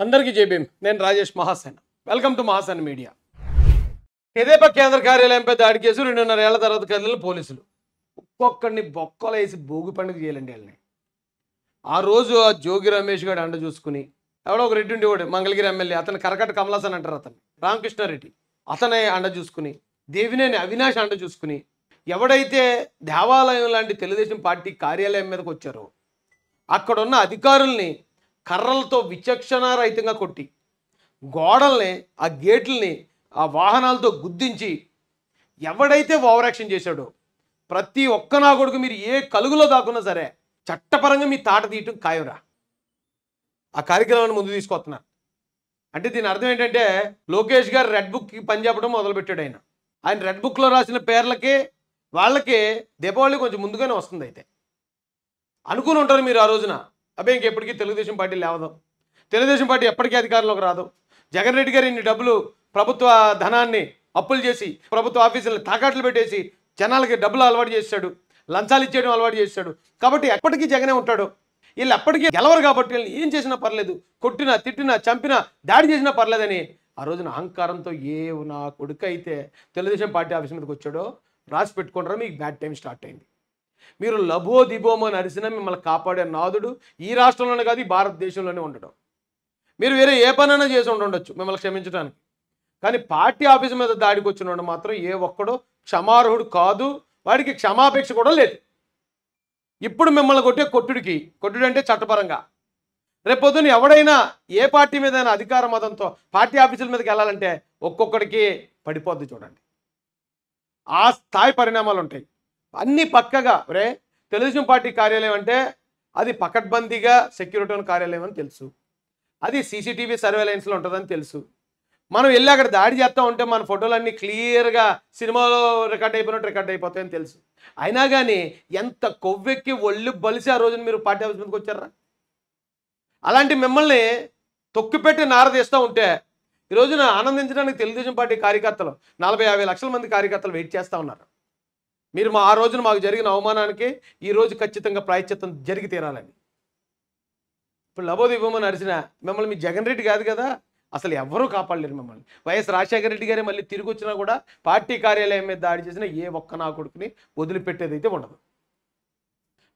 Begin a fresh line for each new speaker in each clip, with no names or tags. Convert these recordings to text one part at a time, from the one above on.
అందరికీ జై భీమ్. నేను Rajesh Mahasena. Welcome to Mahasena media. తెదేపా కేంద్ర కార్యాలయంపై దాడి కేసు 2.5 ఏళ్ల తర్వాత కదిలిన పోలీసులు ఒక్కొక్కడిని బొక్కలేసి భోగి పండుగ చేయాలండి. వాళ్ళని ఆ రోజు ఆ జోగి రమేష్ గారు అండ చూసుకుని ఎవడో ఒక రెడ్డి ఉండేవాడు, మంగళగిరి ఎమ్మెల్యే, అతను కరకట్ట కమలాసన్ అంటారు, అతను రామకృష్ణారెడ్డి, అతనే అండ చూసుకుని, దేవినేని అవినాష్ అండ చూసుకుని, ఎవడైతే దేవాలయం లాంటి తెలుగుదేశం పార్టీ కార్యాలయం మీదకి వచ్చారో అక్కడున్న అధికారుల్ని కర్రలతో విచక్షణారహితంగా కొట్టి, గోడల్ని, ఆ గేట్లని, ఆ వాహనాలతో గుద్దించి, ఎవడైతే ఓవర్ యాక్షన్ చేశాడో ప్రతి ఒక్క నా కొడుకు మీరు ఏ కలుగులో దాక్కున్నా సరే చట్టపరంగా మీ తాట తీయటం ఖాయంరా. ఆ కార్యక్రమాన్ని ముందు తీసుకొస్తున్నారు. అంటే దీని అర్థం ఏంటంటే లోకేష్ గారు రెడ్ బుక్కి పని చెప్పడం మొదలుపెట్టాడు. ఆయన రెడ్ బుక్లో రాసిన పేర్లకి వాళ్ళకి దీపావళి కొంచెం ముందుగానే వస్తుంది. అయితే అనుకుని ఉంటారు మీరు ఆ రోజున, అబ్బాయి ఇంకెప్పటికీ తెలుగుదేశం పార్టీ లేవదు, తెలుగుదేశం పార్టీ ఎప్పటికీ అధికారంలోకి రాదు, జగన్ రెడ్డి గారు ఇన్ని డబ్బులు ప్రభుత్వ ధనాన్ని అప్పులు చేసి ప్రభుత్వ ఆఫీసులను తాకట్లు పెట్టేసి జనాలకి డబ్బులు అలవాటు చేశాడు, లంచాలు ఇచ్చేయడం అలవాటు చేశాడు, కాబట్టి ఎప్పటికీ జగనే ఉంటాడు, వీళ్ళు ఎప్పటికీ గెలవరు కాబట్టి వీళ్ళు ఏం చేసినా పర్లేదు, కొట్టినా తిట్టినా చంపినా దాడి చేసినా పర్లేదని ఆ రోజున అహంకారంతో నా కొడుకు అయితే తెలుగుదేశం పార్టీ ఆఫీస్ మీదకి వచ్చాడో రాసి పెట్టుకుంటారో మీకు బ్యాడ్ టైం స్టార్ట్ అయింది. మీరు లబో దిబోమో అని అరిసినా మిమ్మల్ని కాపాడే నాదుడు ఈ రాష్ట్రంలోనే కాదు, ఈ భారతదేశంలోనే ఉండడం. మీరు వేరే ఏ పనైనా చేసి ఉండొచ్చు మిమ్మల్ని క్షమించడానికి, కానీ పార్టీ ఆఫీసు మీద దాడికి వచ్చిన మాత్రం ఏ ఒక్కడో క్షమార్హుడు కాదు, వాడికి క్షమాపేక్ష కూడా లేదు. ఇప్పుడు మిమ్మల్ని కొట్టే కొట్టుడు అంటే చట్టపరంగా, రేపొద్దున ఎవడైనా ఏ పార్టీ మీదైనా అధికార మతంతో పార్టీ ఆఫీసుల మీదకి వెళ్ళాలంటే ఒక్కొక్కడికి పడిపోద్ది. చూడండి, ఆ స్థాయి పరిణామాలు ఉంటాయి. అన్నీ పక్కగా తెలుగుదేశం పార్టీ కార్యాలయం అంటే అది పకడ్బందీగా సెక్యూరిటీ ఉన్న కార్యాలయం అని తెలుసు, అది సీసీటీవీ సర్వేలెన్స్లో ఉంటుందని తెలుసు. మనం వెళ్ళి అక్కడ దాడి చేస్తూ ఉంటే మన ఫోటోలన్నీ క్లియర్గా సినిమాలో రికార్డ్ అయిపోతాయని తెలుసు. అయినా కానీ ఎంత కొవ్వెక్కి ఒళ్ళు బలిసి ఆ రోజున మీరు పార్టీ ఆఫీస్ మీదకి వచ్చారా? అలాంటి మిమ్మల్ని తొక్కిపెట్టి నారదీస్తూ ఉంటే ఈ రోజున ఆనందించడానికి తెలుగుదేశం పార్టీ కార్యకర్తలు 40-50 లక్షల మంది కార్యకర్తలు వెయిట్ చేస్తూ ఉన్నారు. మీరు ఆ రోజున మాకు జరిగిన అవమానానికి ఈరోజు ఖచ్చితంగా ప్రాయశ్చిత్తం జరిగి తీరాలని. ఇప్పుడు లబోదిబోమని అరిసిన మిమ్మల్ని మీ జగన్ రెడ్డి కాదు కదా, అసలు ఎవరూ కాపాడలేరు మిమ్మల్ని. వైఎస్ రాజశేఖర రెడ్డి గారే మళ్ళీ తిరిగి వచ్చినా కూడా పార్టీ కార్యాలయం మీద దాడి చేసిన ఏ ఒక్క నా కొడుకుని వదిలిపెట్టేది అయితే ఉండదు.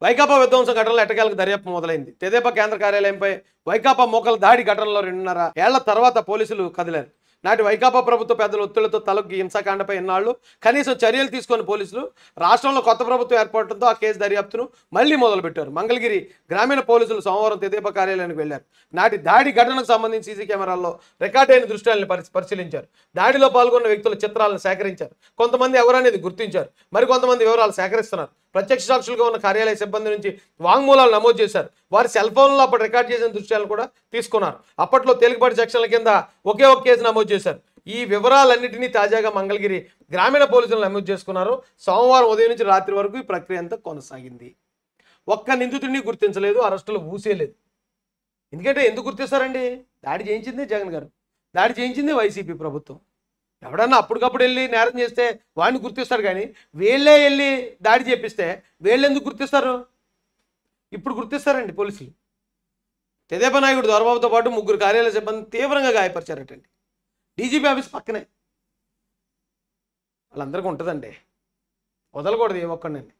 వైకాపా విధ్వంసం ఘటనలో ఎట్టకేలకు దర్యాప్తు మొదలైంది. తెదేపా కేంద్ర కార్యాలయంపై వైకాపా మోకల దాడి ఘటనలో 2.5 ఏళ్ల తర్వాత పోలీసులు కదిలారు. నాటి వైకాపా ప్రభుత్వ పెద్దల ఒత్తిళ్లతో తలొగ్గి హింసాకాండపై ఎన్నాళ్ళు కనీసం చర్యలు తీసుకొని పోలీసులు రాష్ట్రంలో కొత్త ప్రభుత్వం ఏర్పడటంతో ఆ కేసు దర్యాప్తును మళ్లీ మొదలుపెట్టారు. మంగళగిరి గ్రామీణ పోలీసులు సోమవారం తెదేపా కార్యాలయానికి వెళ్లారు. నాటి దాడి ఘటనకు సంబంధించి సీసీ కెమెరాల్లో రికార్డ్ అయిన దృశ్యాలను పరిశీలించారు. దాడిలో పాల్గొన్న వ్యక్తుల చిత్రాలను సేకరించారు. కొంతమంది ఎవరనేది గుర్తించారు, మరికొంతమంది వివరాలు సేకరిస్తున్నారు. ప్రత్యక్ష సాక్షులుగా ఉన్న కార్యాలయ సిబ్బంది నుంచి వాంగ్మూలాలు నమోదు చేశారు. వారి సెల్ ఫోన్లో అప్పుడు రికార్డ్ చేసిన దృశ్యాలను కూడా తీసుకున్నారు. అప్పట్లో తేలికపాటి సెక్షన్ల కింద ఒకే ఒక కేసు నమోదు చేశారు. ఈ వివరాలన్నింటినీ తాజాగా మంగళగిరి గ్రామీణ పోలీసులు నమోదు చేసుకున్నారు. సోమవారం ఉదయం నుంచి రాత్రి వరకు ఈ ప్రక్రియ అంతా కొనసాగింది. ఒక్క నిందితుడిని గుర్తించలేదు, అరెస్టులు ఊసేయలేదు. ఎందుకంటే ఎందుకు గుర్తిస్తారండి? దాడి చేయించింది జగన్ గారు, దాడి చేయించింది వైసీపీ ప్రభుత్వం. ఎవడన్నా అప్పటికప్పుడు వెళ్ళి నేరం చేస్తే వాడిని గుర్తిస్తారు, కానీ వీళ్ళే వెళ్ళి దాడి చేపిస్తే వీళ్ళు ఎందుకు గుర్తిస్తారు? ఇప్పుడు గుర్తిస్తారండి పోలీసులు. తెదేపా నాయకుడు దొరబాబుతో పాటు 3 కార్యాలయ సిబ్బంది తీవ్రంగా గాయపరిచారటండి. డీజీపీ ఆఫీస్ పక్కనే. వాళ్ళందరికీ ఉంటుందండి, వదలకూడదు ఏ ఒక్కడినండి.